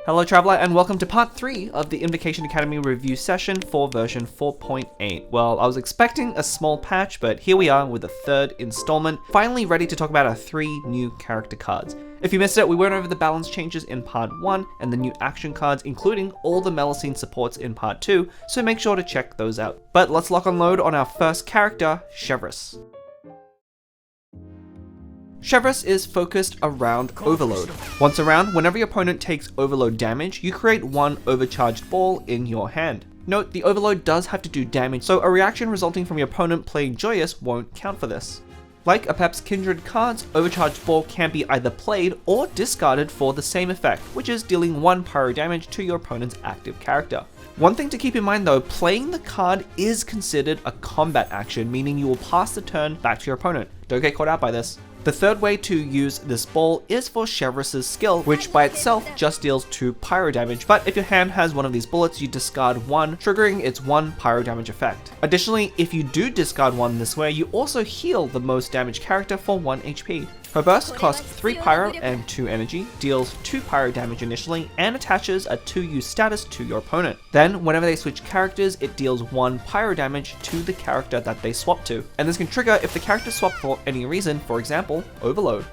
Hello Traveler, and welcome to part 3 of the Invokation Akademy Review Session for version 4.8. Well, I was expecting a small patch, but here we are with the third installment, finally ready to talk about our 3 new character cards. If you missed it, we went over the balance changes in part 1 and the new action cards, including all the Melusine supports in part 2, so make sure to check those out. But let's lock and load on our first character, Chevreuse. Chevreuse is focused around Overload. Once around, whenever your opponent takes Overload damage, you create one Overcharged Ball in your hand. Note, the Overload does have to do damage, so a reaction resulting from your opponent playing Joyous won't count for this. Like Apep's Kindred cards, Overcharged Ball can be either played or discarded for the same effect, which is dealing 1 pyro damage to your opponent's active character. One thing to keep in mind though, playing the card is considered a combat action, meaning you will pass the turn back to your opponent. Don't get caught out by this. The third way to use this ball is for Chevreuse's skill, which by itself just deals 2 pyro damage, but if your hand has one of these bullets, you discard 1, triggering its 1 pyro damage effect. Additionally, if you do discard 1 this way, you also heal the most damaged character for 1 HP. Her burst costs 3 pyro and 2 energy, deals 2 pyro damage initially, and attaches a 2U status to your opponent. Then, whenever they switch characters, it deals 1 pyro damage to the character that they swap to. And this can trigger if the character swapped for any reason, for example, Overload.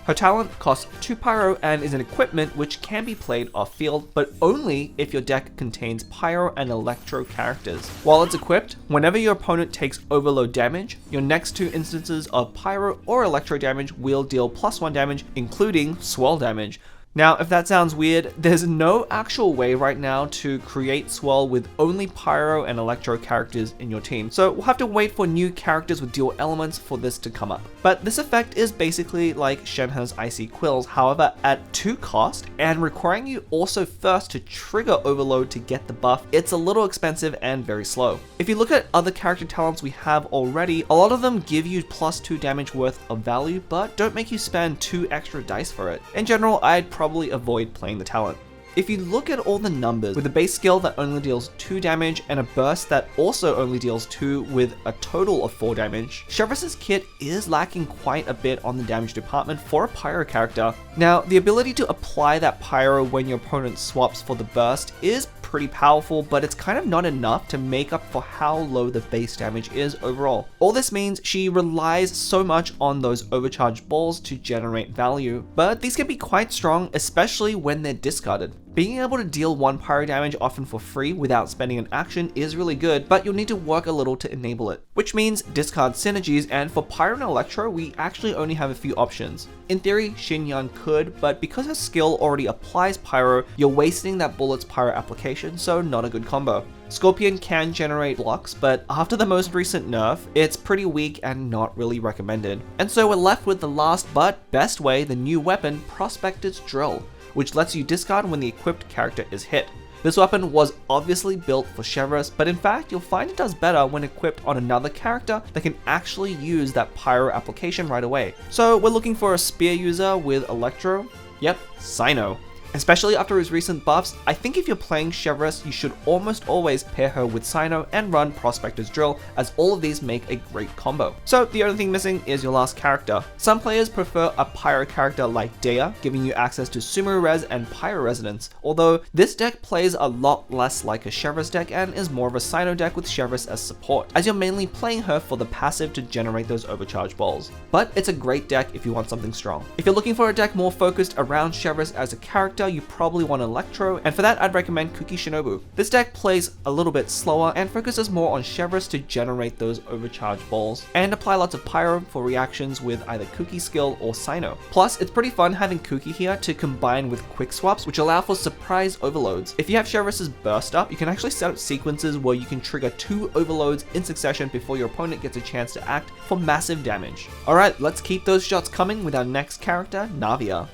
Her talent costs 2 pyro and is an equipment which can be played off field, but only if your deck contains pyro and electro characters. While it's equipped, whenever your opponent takes Overload damage, your next 2 instances of pyro or electro damage will deal +1 damage, including swirl damage. Now, if that sounds weird, there's no actual way right now to create Swirl with only Pyro and Electro characters in your team, so we'll have to wait for new characters with dual elements for this to come up. But this effect is basically like Shenhe's Icy Quills, however at 2 cost, and requiring you also first to trigger Overload to get the buff. It's a little expensive and very slow. If you look at other character talents we have already, a lot of them give you +2 damage worth of value, but don't make you spend 2 extra dice for it. In general, I'd probably avoid playing the talent. If you look at all the numbers, with a base skill that only deals 2 damage and a burst that also only deals 2 with a total of 4 damage, Chevreuse's kit is lacking quite a bit on the damage department for a pyro character. Now, the ability to apply that pyro when your opponent swaps for the burst is pretty powerful, but it's kind of not enough to make up for how low the base damage is overall. All this means she relies so much on those overcharged balls to generate value, but these can be quite strong, especially when they're discarded. Being able to deal 1 pyro damage often for free without spending an action is really good, but you'll need to work a little to enable it. Which means discard synergies, and for Pyro and Electro, we actually only have a few options. In theory, Xinyan could, but because her skill already applies Pyro, you're wasting that bullet's Pyro application, so not a good combo. Scorpion can generate blocks, but after the most recent nerf, it's pretty weak and not really recommended. And so we're left with the last but best way, the new weapon, Prospector's Drill, which lets you discard when the equipped character is hit. This weapon was obviously built for Chevreuse, but in fact you'll find it does better when equipped on another character that can actually use that pyro application right away. So we're looking for a spear user with Electro? Yep, Cyno. Especially after his recent buffs, I think if you're playing Chevreuse, you should almost always pair her with Cyno and run Prospector's Drill, as all of these make a great combo. So the only thing missing is your last character. Some players prefer a Pyro character like Dea, giving you access to Sumo Res and Pyro Resonance, although this deck plays a lot less like a Chevreuse deck and is more of a Cyno deck with Chevreuse as support, as you're mainly playing her for the passive to generate those overcharge balls. But it's a great deck if you want something strong. If you're looking for a deck more focused around Chevreuse as a character, you probably want Electro, and for that I'd recommend Kuki Shinobu. This deck plays a little bit slower and focuses more on Chevreuse to generate those overcharged balls, and apply lots of Pyro for reactions with either Kuki skill or Cyno. Plus, it's pretty fun having Kuki here to combine with quick swaps, which allow for surprise overloads. If you have Chevreuse's burst up, you can actually set up sequences where you can trigger 2 overloads in succession before your opponent gets a chance to act for massive damage. Alright, let's keep those shots coming with our next character, Navia.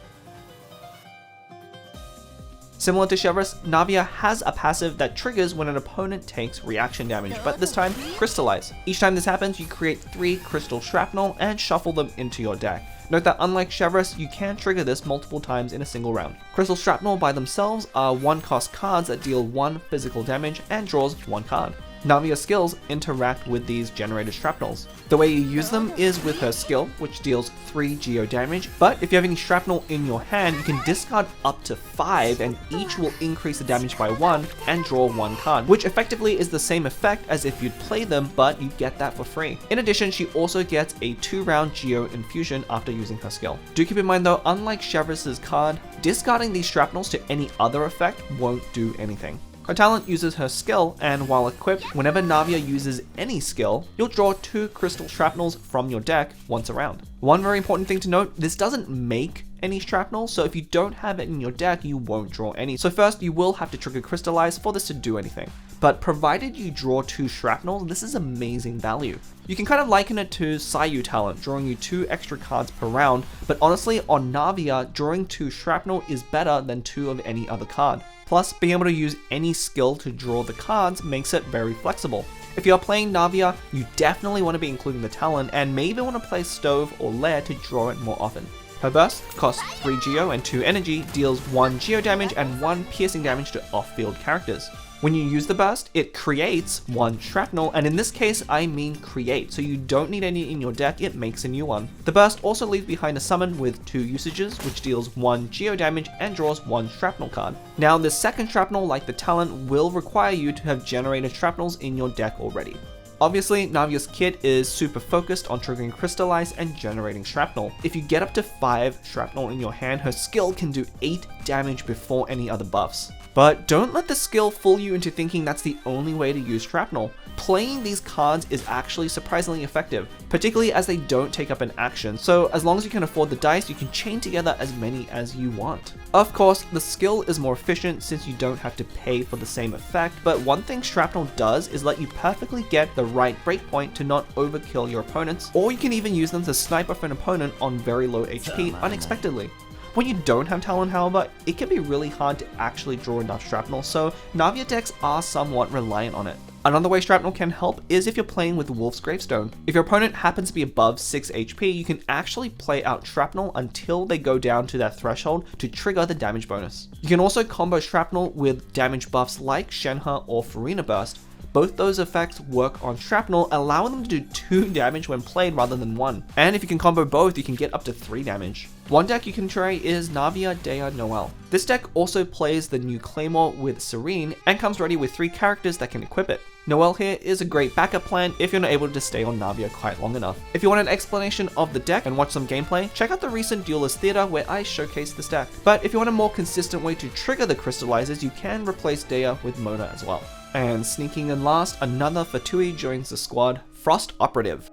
Similar to Chevreuse, Navia has a passive that triggers when an opponent takes reaction damage, but this time, Crystallize. Each time this happens, you create 3 Crystal Shrapnel and shuffle them into your deck. Note that unlike Chevreuse, you can trigger this multiple times in a single round. Crystal Shrapnel by themselves are 1-cost cards that deal 1 physical damage and draws 1 card. Navia's skills interact with these generated shrapnels. The way you use them is with her skill, which deals 3 geo damage, but if you have any shrapnel in your hand, you can discard up to 5 and each will increase the damage by 1 and draw 1 card, which effectively is the same effect as if you'd play them, but you get that for free. In addition, she also gets a 2-round geo infusion after using her skill. Do keep in mind though, unlike Chevreuse's card, discarding these shrapnels to any other effect won't do anything. Her talent uses her skill, and while equipped, whenever Navia uses any skill, you'll draw 2 crystal shrapnels from your deck once a round. One very important thing to note, this doesn't make any shrapnel, so if you don't have it in your deck, you won't draw any. So first, you will have to trigger Crystallize for this to do anything. But provided you draw 2 shrapnels, this is amazing value. You can kind of liken it to Sayu talent, drawing you 2 extra cards per round, but honestly, on Navia, drawing 2 shrapnel is better than 2 of any other card. Plus, being able to use any skill to draw the cards makes it very flexible. If you're playing Navia, you definitely want to be including the talent and may even want to play Stove or Lair to draw it more often. Her burst costs 3 geo and 2 energy, deals 1 geo damage and 1 piercing damage to off-field characters. When you use the burst, it creates 1 shrapnel, and in this case I mean create, so you don't need any in your deck, it makes a new one. The burst also leaves behind a summon with 2 usages, which deals 1 geo damage and draws 1 shrapnel card. Now this second shrapnel, like the talent, will require you to have generated shrapnels in your deck already. Obviously, Navia's kit is super focused on triggering Crystallize and generating shrapnel. If you get up to 5 shrapnel in your hand, her skill can do 8 damage before any other buffs. But don't let the skill fool you into thinking that's the only way to use shrapnel. Playing these cards is actually surprisingly effective, particularly as they don't take up an action, so as long as you can afford the dice, you can chain together as many as you want. Of course, the skill is more efficient since you don't have to pay for the same effect, but one thing shrapnel does is let you perfectly get the right breakpoint to not overkill your opponents, or you can even use them to snipe off an opponent on very low HP unexpectedly. When you don't have talent, however, it can be really hard to actually draw enough shrapnel, so Navia decks are somewhat reliant on it. Another way shrapnel can help is if you're playing with Wolf's Gravestone. If your opponent happens to be above 6 HP, you can actually play out shrapnel until they go down to that threshold to trigger the damage bonus. You can also combo shrapnel with damage buffs like Shenhe or Farina Burst. Both those effects work on shrapnel, allowing them to do 2 damage when played rather than 1. And if you can combo both, you can get up to 3 damage. One deck you can try is Navia Dea Noel. This deck also plays the new Claymore with Serene and comes ready with 3 characters that can equip it. Noel here is a great backup plan if you're not able to stay on Navia quite long enough. If you want an explanation of the deck and watch some gameplay, check out the recent Duelist Theater where I showcase this deck. But if you want a more consistent way to trigger the crystallizers, you can replace Dea with Mona as well. And sneaking in last, another Fatui joins the squad, Forst Operative.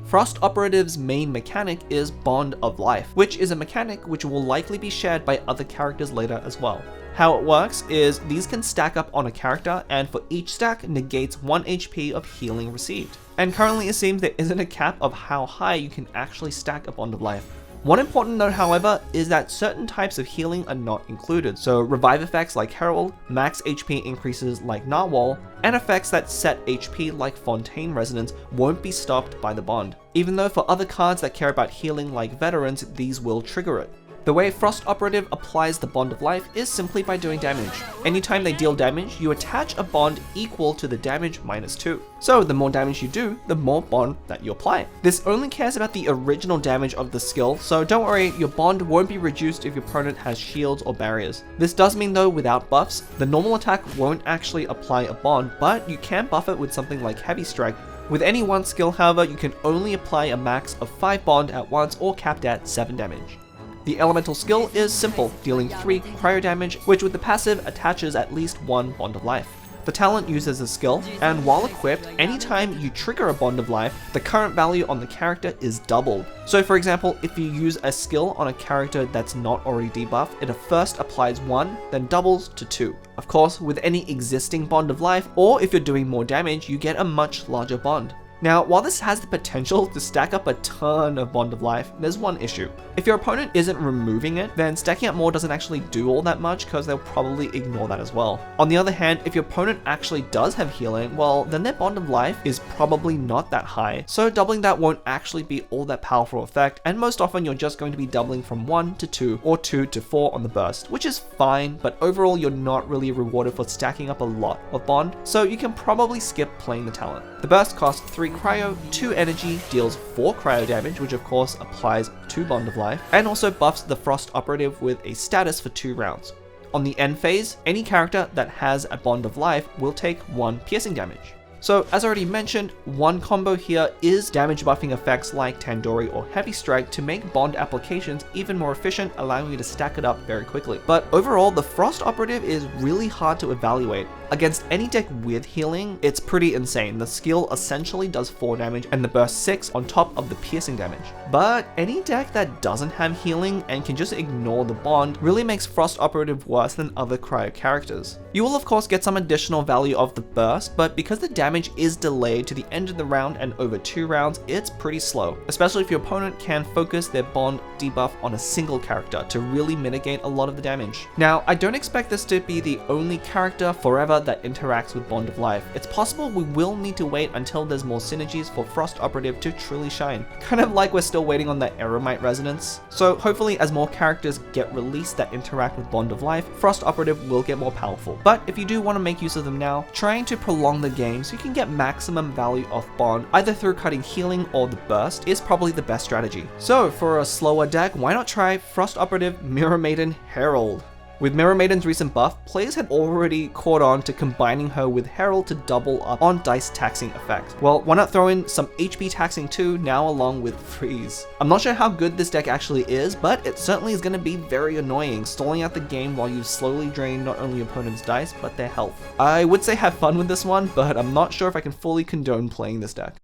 Forst Operative's main mechanic is Bond of Life, which is a mechanic which will likely be shared by other characters later as well. How it works is these can stack up on a character, and for each stack negates 1 HP of healing received. And currently it seems there isn't a cap of how high you can actually stack a Bond of Life. One important note, however, is that certain types of healing are not included, so revive effects like Herald, max HP increases like Narwhal, and effects that set HP like Fontaine Resonance won't be stopped by the bond, even though for other cards that care about healing like Veterans, these will trigger it. The way Forst Operative applies the Bond of Life is simply by doing damage. Anytime they deal damage, you attach a bond equal to the damage minus 2. So the more damage you do, the more bond that you apply. This only cares about the original damage of the skill, so don't worry, your bond won't be reduced if your opponent has shields or barriers. This does mean though, without buffs, the normal attack won't actually apply a bond, but you can buff it with something like Heavy Strike. With any one skill, however, you can only apply a max of 5 bond at once or capped at 7 damage. The elemental skill is simple, dealing 3 cryo damage, which with the passive attaches at least 1 Bond of Life. The talent uses a skill, and while equipped, anytime you trigger a Bond of Life, the current value on the character is doubled. So for example, if you use a skill on a character that's not already debuffed, it first applies 1, then doubles to 2. Of course, with any existing Bond of Life, or if you're doing more damage, you get a much larger bond. Now, while this has the potential to stack up a ton of Bond of Life, there's one issue. If your opponent isn't removing it, then stacking up more doesn't actually do all that much because they'll probably ignore that as well. On the other hand, if your opponent actually does have healing, well, then their Bond of Life is probably not that high, so doubling that won't actually be all that powerful effect, and most often you're just going to be doubling from 1 to 2 or 2 to 4 on the burst, which is fine, but overall you're not really rewarded for stacking up a lot of Bond, so you can probably skip playing the talent. The burst costs 3 cryo, 2 energy, deals 4 cryo damage, which of course applies to Bond of Life, and also buffs the Forst Operative with a status for 2 rounds. On the end phase, any character that has a Bond of Life will take 1 piercing damage. So, as already mentioned, one combo here is damage buffing effects like Tandoori or Heavy Strike to make Bond applications even more efficient, allowing you to stack it up very quickly. But overall, the Forst Operative is really hard to evaluate. Against any deck with healing, it's pretty insane. The skill essentially does 4 damage and the burst 6 on top of the piercing damage. But any deck that doesn't have healing and can just ignore the Bond really makes Forst Operative worse than other cryo characters. You will of course get some additional value of the burst, but because the damage is delayed to the end of the round and over 2 rounds, it's pretty slow, especially if your opponent can focus their Bond debuff on a single character to really mitigate a lot of the damage. Now, I don't expect this to be the only character forever that interacts with Bond of Life. It's possible we will need to wait until there's more synergies for Forst Operative to truly shine. Kind of like we're still waiting on that Eremite resonance. So hopefully as more characters get released that interact with Bond of Life, Forst Operative will get more powerful. But if you do want to make use of them now, trying to prolong the game so you can get maximum value off Bond, either through cutting healing or the burst, is probably the best strategy. So for a slower deck, why not try Forst Operative Mirror Maiden Herald? With Mirror Maiden's recent buff, players had already caught on to combining her with Herald to double up on dice taxing effect. Well, why not throw in some HP taxing too, now along with Freeze? I'm not sure how good this deck actually is, but it certainly is going to be very annoying, stalling out the game while you slowly drain not only your opponent's dice, but their health. I would say have fun with this one, but I'm not sure if I can fully condone playing this deck.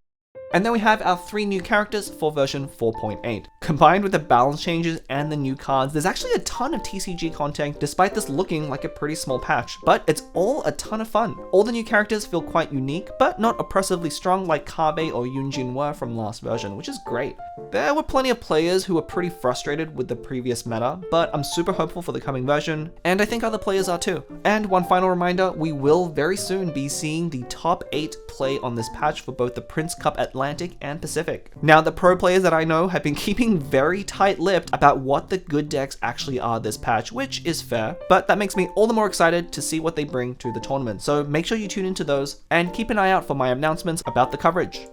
And then we have our 3 new characters for version 4.8. Combined with the balance changes and the new cards, there's actually a ton of TCG content despite this looking like a pretty small patch, but it's all a ton of fun. All the new characters feel quite unique, but not oppressively strong like Kabe or Yunjin were from last version, which is great. There were plenty of players who were pretty frustrated with the previous meta, but I'm super hopeful for the coming version, and I think other players are too. And one final reminder, we will very soon be seeing the top 8 play on this patch for both the Prince Cup Atlantic and Pacific. Now, the pro players that I know have been keeping very tight-lipped about what the good decks actually are this patch, which is fair, but that makes me all the more excited to see what they bring to the tournament. So make sure you tune into those and keep an eye out for my announcements about the coverage.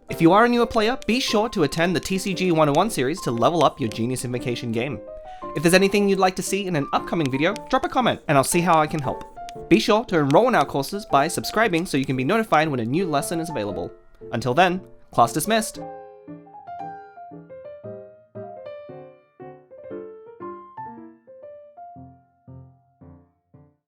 If you are a newer player, be sure to attend the TCG 101 series to level up your Genius Invocation game. If there's anything you'd like to see in an upcoming video, drop a comment and I'll see how I can help. Be sure to enroll in our courses by subscribing so you can be notified when a new lesson is available. Until then, class dismissed!